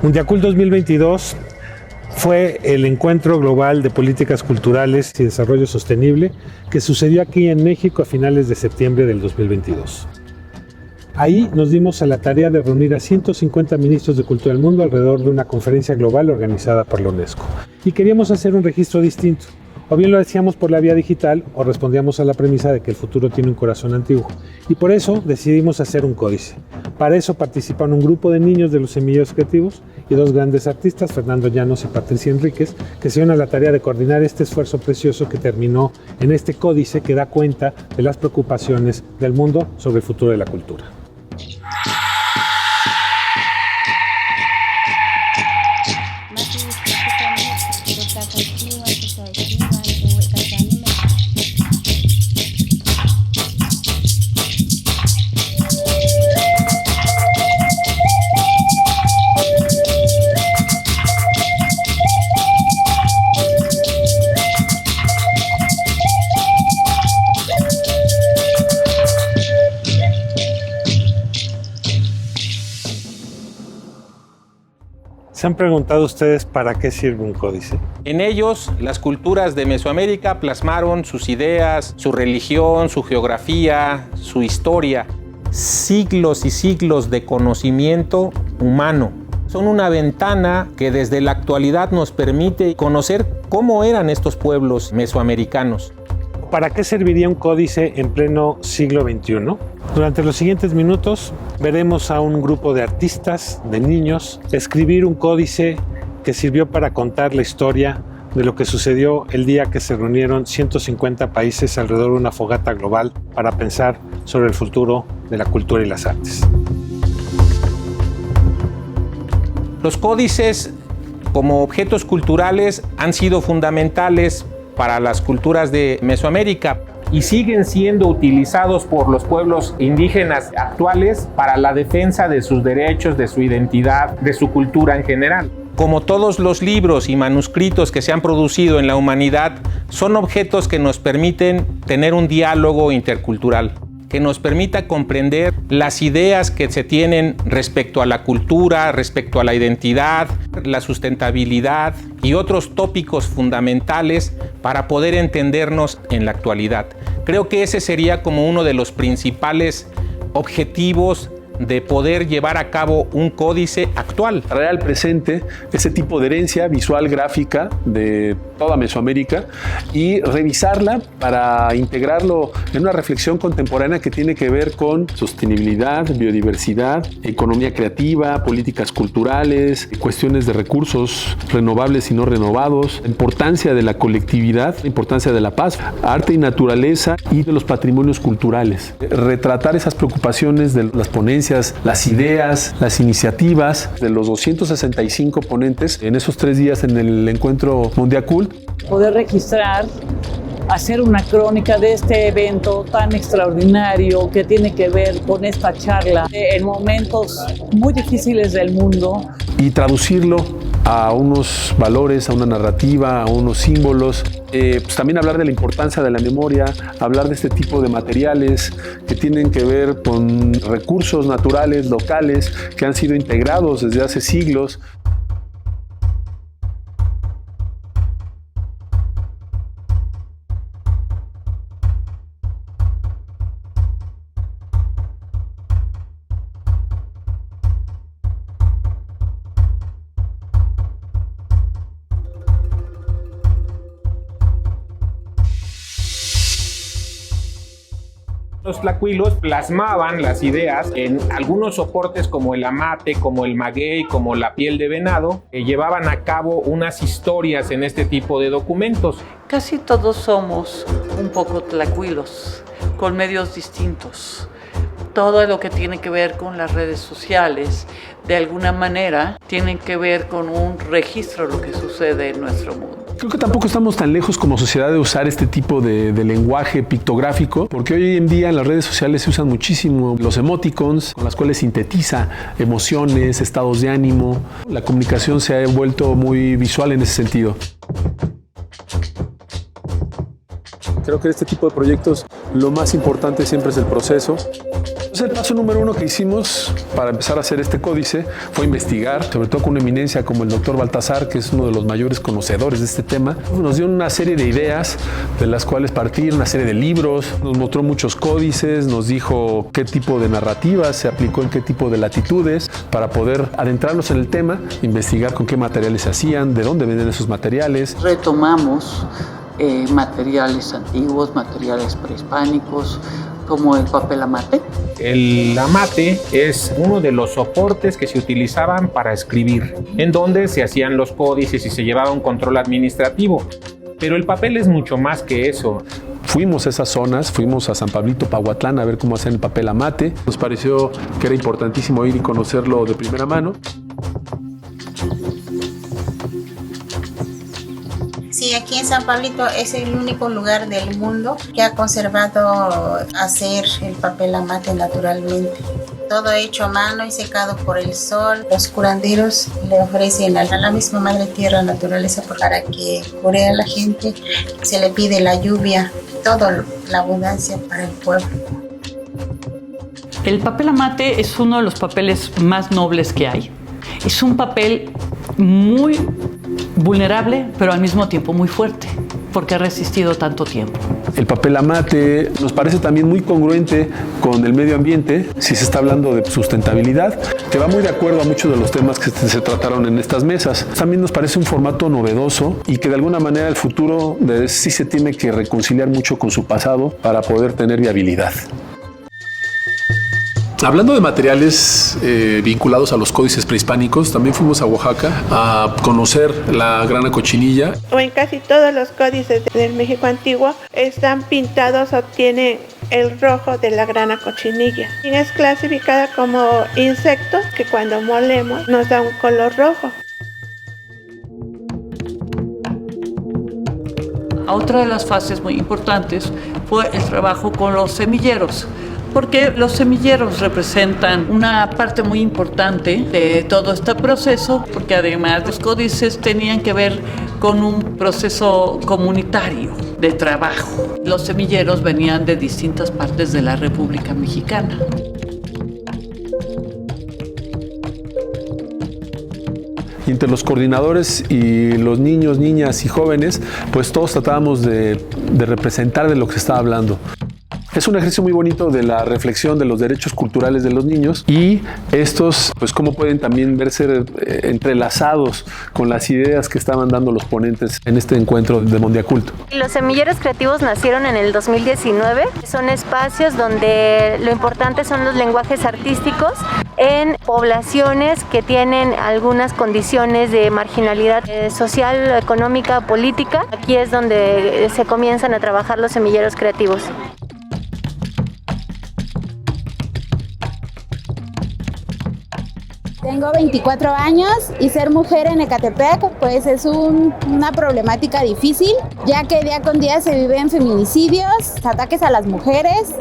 Mundiacult 2022 fue el encuentro global de políticas culturales y desarrollo sostenible que sucedió aquí en México a finales de septiembre del 2022. Ahí nos dimos a la tarea de reunir a 150 ministros de cultura del mundo alrededor de una conferencia global organizada por la UNESCO. Y queríamos hacer un registro distinto. O bien lo hacíamos por la vía digital o respondíamos a la premisa de que el futuro tiene un corazón antiguo. Y por eso decidimos hacer un códice. Para eso participaron un grupo de niños de los semilleros creativos y dos grandes artistas, Fernando Llanos y Patricia Enríquez, que se dieron a la tarea de coordinar este esfuerzo precioso que terminó en este códice que da cuenta de las preocupaciones del mundo sobre el futuro de la cultura. ¿Se han preguntado ustedes para qué sirve un códice? En ellos, las culturas de Mesoamérica plasmaron sus ideas, su religión, su geografía, su historia. Siglos y siglos de conocimiento humano. Son una ventana que desde la actualidad nos permite conocer cómo eran estos pueblos mesoamericanos. ¿Para qué serviría un códice en pleno siglo XXI? Durante los siguientes minutos veremos a un grupo de artistas, de niños, escribir un códice que sirvió para contar la historia de lo que sucedió el día que se reunieron 150 países alrededor de una fogata global para pensar sobre el futuro de la cultura y las artes. Los códices, como objetos culturales, han sido fundamentales para las culturas de Mesoamérica y siguen siendo utilizados por los pueblos indígenas actuales para la defensa de sus derechos, de su identidad, de su cultura en general. Como todos los libros y manuscritos que se han producido en la humanidad, son objetos que nos permiten tener un diálogo intercultural, que nos permita comprender las ideas que se tienen respecto a la cultura, respecto a la identidad, la sustentabilidad y otros tópicos fundamentales para poder entendernos en la actualidad. Creo que ese sería como uno de los principales objetivos de poder llevar a cabo un códice actual. Traer al presente ese tipo de herencia visual gráfica de toda Mesoamérica y revisarla para integrarlo en una reflexión contemporánea que tiene que ver con sostenibilidad, biodiversidad, economía creativa, políticas culturales, cuestiones de recursos renovables y no renovados, la importancia de la colectividad, la importancia de la paz, arte y naturaleza y de los patrimonios culturales. Retratar esas preocupaciones de las ponencias, las ideas, las iniciativas de los 265 ponentes en esos 3 días en el encuentro Mundiacult. Poder registrar, hacer una crónica de este evento tan extraordinario que tiene que ver con esta charla en momentos muy difíciles del mundo. Y traducirlo a unos valores, a una narrativa, a unos símbolos. Pues también hablar de la importancia de la memoria, hablar de este tipo de materiales que tienen que ver con recursos naturales, locales, que han sido integrados desde hace siglos. Los tlacuilos plasmaban las ideas en algunos soportes como el amate, como el maguey, como la piel de venado, que llevaban a cabo unas historias en este tipo de documentos. Casi todos somos un poco tlacuilos, con medios distintos. Todo lo que tiene que ver con las redes sociales, de alguna manera, tiene que ver con un registro de lo que sucede en nuestro mundo. Creo que tampoco estamos tan lejos como sociedad de usar este tipo de lenguaje pictográfico, porque hoy en día en las redes sociales se usan muchísimo los emoticons, con las cuales sintetiza emociones, estados de ánimo. La comunicación se ha vuelto muy visual en ese sentido. Creo que este tipo de proyectos lo más importante siempre es el proceso. Entonces, el paso número 1 que hicimos para empezar a hacer este códice fue investigar, sobre todo con una eminencia como el doctor Baltasar, que es uno de los mayores conocedores de este tema. Nos dio una serie de ideas de las cuales partir, una serie de libros, nos mostró muchos códices, nos dijo qué tipo de narrativas se aplicó en qué tipo de latitudes para poder adentrarnos en el tema, investigar con qué materiales se hacían, de dónde vienen esos materiales. Retomamos materiales antiguos, materiales prehispánicos, como el papel amate. El amate es uno de los soportes que se utilizaban para escribir, en donde se hacían los códices y se llevaba un control administrativo. Pero el papel es mucho más que eso. Fuimos a esas zonas, fuimos a San Pablito, Pahuatlán, a ver cómo hacían el papel amate. Nos pareció que era importantísimo ir y conocerlo de primera mano. Sí, aquí en San Pablito es el único lugar del mundo que ha conservado hacer el papel amate naturalmente. Todo hecho a mano y secado por el sol. Los curanderos le ofrecen a la misma madre tierra, naturaleza, para que cure a la gente. Se le pide la lluvia, toda la abundancia para el pueblo. El papel amate es uno de los papeles más nobles que hay. Es un papel muy vulnerable, pero al mismo tiempo muy fuerte, porque ha resistido tanto tiempo. El papel amate nos parece también muy congruente con el medio ambiente, si se está hablando de sustentabilidad, que va muy de acuerdo a muchos de los temas que se trataron en estas mesas. También nos parece un formato novedoso y que de alguna manera el futuro sí se tiene que reconciliar mucho con su pasado para poder tener viabilidad. Hablando de materiales vinculados a los códices prehispánicos, también fuimos a Oaxaca a conocer la grana cochinilla. O en casi todos los códices del México antiguo están pintados o tienen el rojo de la grana cochinilla. Y es clasificada como insecto que cuando molemos nos da un color rojo. Otra de las fases muy importantes fue el trabajo con los semilleros, porque los semilleros representan una parte muy importante de todo este proceso, porque además los códices tenían que ver con un proceso comunitario de trabajo. Los semilleros venían de distintas partes de la República Mexicana. Y entre los coordinadores y los niños, niñas y jóvenes, pues todos tratábamos de representar de lo que se estaba hablando. Es un ejercicio muy bonito de la reflexión de los derechos culturales de los niños y estos, pues cómo pueden también verse entrelazados con las ideas que estaban dando los ponentes en este encuentro de Mondiaculto. Los semilleros creativos nacieron en el 2019. Son espacios donde lo importante son los lenguajes artísticos en poblaciones que tienen algunas condiciones de marginalidad social, económica, política. Aquí es donde se comienzan a trabajar los semilleros creativos. Tengo 24 años y ser mujer en Ecatepec pues es una problemática difícil, ya que día con día se viven feminicidios, ataques a las mujeres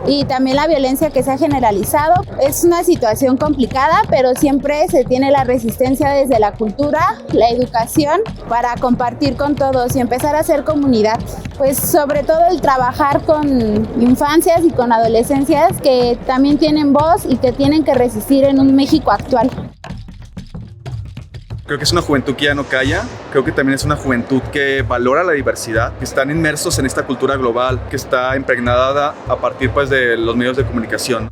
y también la violencia que se ha generalizado. Es una situación complicada, pero siempre se tiene la resistencia desde la cultura, la educación, para compartir con todos y empezar a hacer comunidad. Pues sobre todo el trabajar con infancias y con adolescencias que también tienen voz y que tienen que resistir en un México actual. Creo que es una juventud que ya no calla, creo que también es una juventud que valora la diversidad, que están inmersos en esta cultura global, que está impregnada a partir pues, de los medios de comunicación.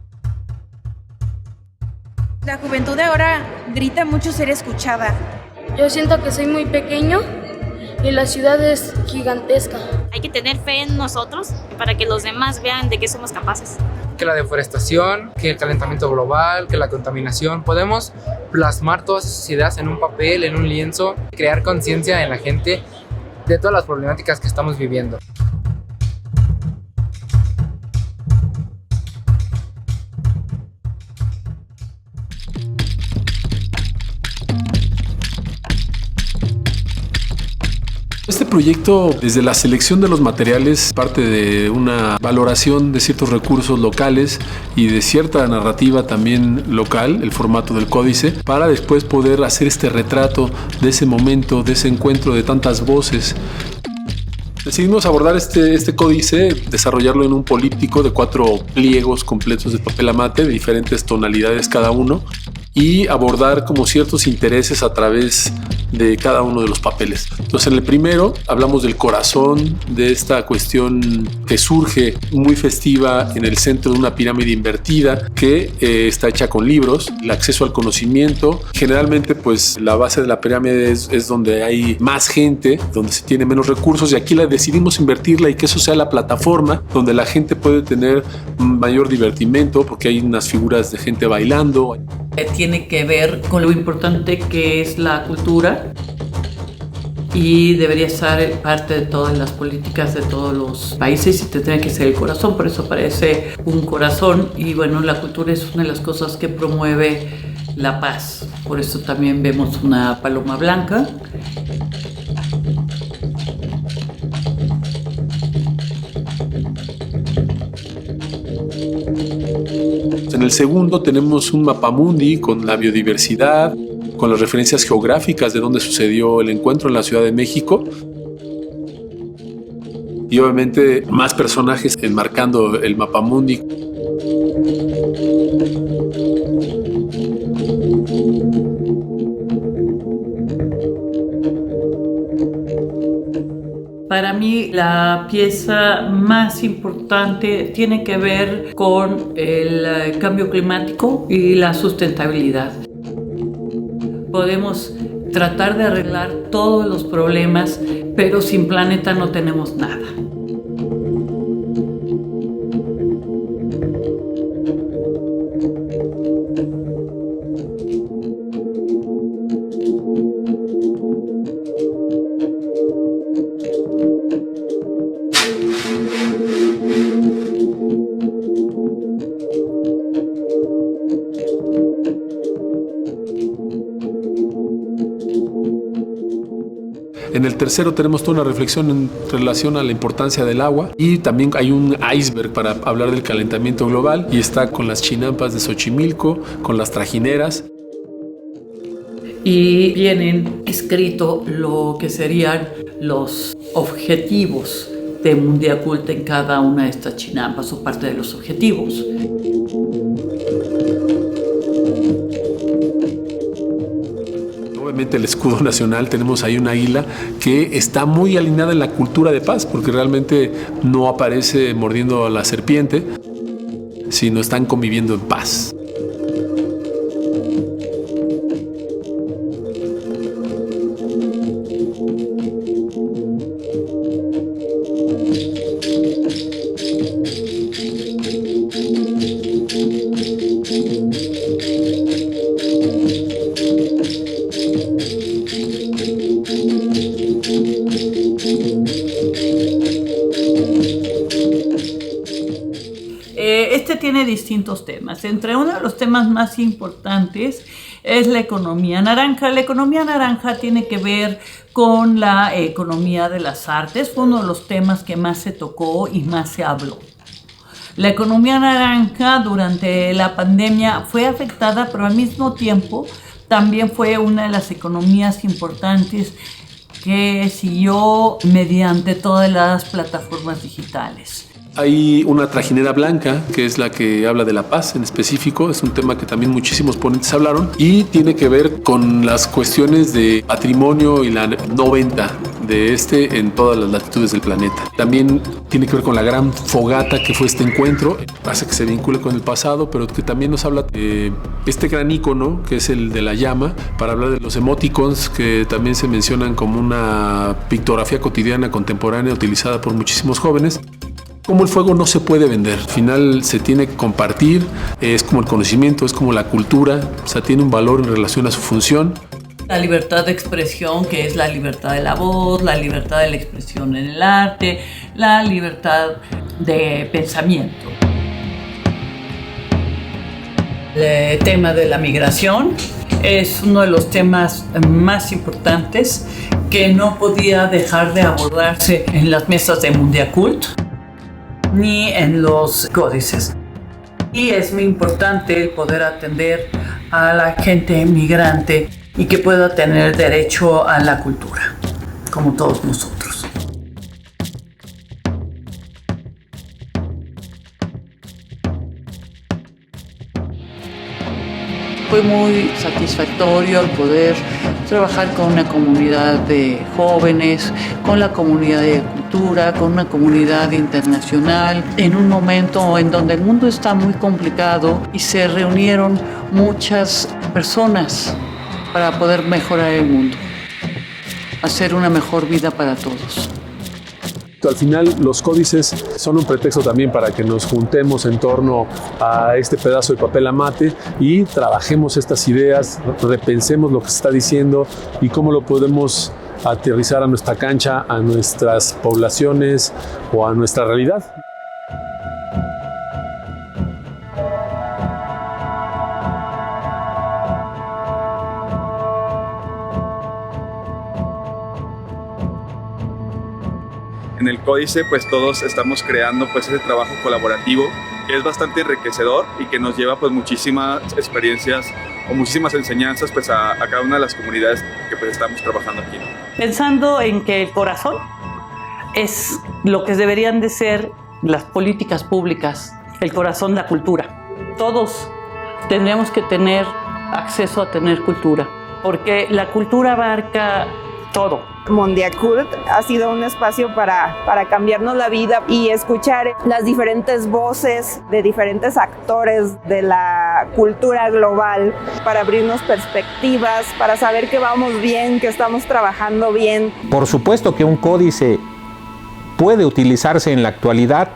La juventud de ahora grita mucho ser escuchada. Yo siento que soy muy pequeño y la ciudad es gigantesca. Hay que tener fe en nosotros para que los demás vean de qué somos capaces. Que la deforestación, que el calentamiento global, que la contaminación, podemos plasmar todas esas ideas en un papel, en un lienzo, crear conciencia en la gente de todas las problemáticas que estamos viviendo. Este proyecto, desde la selección de los materiales, parte de una valoración de ciertos recursos locales y de cierta narrativa también local, el formato del códice, para después poder hacer este retrato de ese momento, de ese encuentro de tantas voces. Decidimos abordar este códice, desarrollarlo en un políptico de 4 pliegos completos de papel amate de diferentes tonalidades cada uno y abordar como ciertos intereses a través de cada uno de los papeles. Entonces, en el primero hablamos del corazón de esta cuestión que surge muy festiva en el centro de una pirámide invertida que está hecha con libros, el acceso al conocimiento. Generalmente, pues la base de la pirámide es donde hay más gente, donde se tiene menos recursos, y aquí decidimos invertirla y que eso sea la plataforma donde la gente puede tener mayor divertimento, porque hay unas figuras de gente bailando. Tiene que ver con lo importante que es la cultura y debería estar parte de todas las políticas de todos los países y tendría que ser el corazón, por eso parece un corazón. Y bueno, la cultura es una de las cosas que promueve la paz, por eso también vemos una paloma blanca. En el segundo tenemos un mapamundi con la biodiversidad, con las referencias geográficas de dónde sucedió el encuentro en la Ciudad de México y obviamente más personajes enmarcando el mapamundi. Para mí la pieza más importante tiene que ver con el cambio climático y la sustentabilidad. Podemos tratar de arreglar todos los problemas, pero sin planeta no tenemos nada. En el tercero tenemos toda una reflexión en relación a la importancia del agua y también hay un iceberg para hablar del calentamiento global y está con las chinampas de Xochimilco, con las trajineras. Y vienen escrito lo que serían los objetivos de Mundiacult en cada una de estas chinampas o parte de los objetivos. Obviamente el escudo nacional, tenemos ahí una águila que está muy alineada en la cultura de paz, porque realmente no aparece mordiendo a la serpiente, sino están conviviendo en paz. Este tiene distintos temas. Entre uno de los temas más importantes es la economía naranja. La economía naranja tiene que ver con la economía de las artes. Fue uno de los temas que más se tocó y más se habló. La economía naranja durante la pandemia fue afectada, pero al mismo tiempo también fue una de las economías importantes que siguió mediante todas las plataformas digitales. Hay una trajinera blanca, que es la que habla de la paz en específico. Es un tema que también muchísimos ponentes hablaron y tiene que ver con las cuestiones de patrimonio y la no venta de en todas las latitudes del planeta. También tiene que ver con la gran fogata que fue este encuentro. Hace que se vincule con el pasado, pero que también nos habla de este gran ícono, que es el de la llama, para hablar de los emoticons, que también se mencionan como una pictografía cotidiana contemporánea utilizada por muchísimos jóvenes. Como el fuego no se puede vender, al final se tiene que compartir, es como el conocimiento, es como la cultura, o sea, tiene un valor en relación a su función. La libertad de expresión, que es la libertad de la voz, la libertad de la expresión en el arte, la libertad de pensamiento. El tema de la migración es uno de los temas más importantes que no podía dejar de abordarse en las mesas de Mundiacult ni en los códices. Y es muy importante el poder atender a la gente migrante y que pueda tener derecho a la cultura, como todos nosotros. Fue muy satisfactorio el poder trabajar con una comunidad de jóvenes, con la comunidad de cultura, con una comunidad internacional, en un momento en donde el mundo está muy complicado y se reunieron muchas personas para poder mejorar el mundo, hacer una mejor vida para todos. Al final, los códices son un pretexto también para que nos juntemos en torno a este pedazo de papel amate y trabajemos estas ideas, repensemos lo que se está diciendo y cómo lo podemos aterrizar a nuestra cancha, a nuestras poblaciones o a nuestra realidad. En el Códice pues todos estamos creando pues ese trabajo colaborativo que es bastante enriquecedor y que nos lleva pues muchísimas experiencias o muchísimas enseñanzas pues a cada una de las comunidades que pues estamos trabajando aquí, ¿no? Pensando en que el corazón es lo que deberían de ser las políticas públicas, el corazón, la cultura. Todos tendríamos que tener acceso a tener cultura, porque la cultura abarca todo. Mondiacult ha sido un espacio para cambiarnos la vida y escuchar las diferentes voces de diferentes actores de la cultura global para abrirnos perspectivas, para saber que vamos bien, que estamos trabajando bien. Por supuesto que un códice puede utilizarse en la actualidad,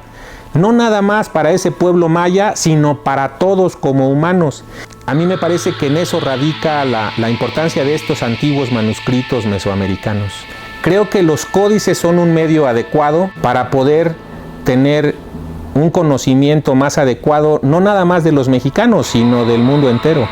no nada más para ese pueblo maya, sino para todos como humanos. A mí me parece que en eso radica la importancia de estos antiguos manuscritos mesoamericanos. Creo que los códices son un medio adecuado para poder tener un conocimiento más adecuado, no nada más de los mexicanos, sino del mundo entero.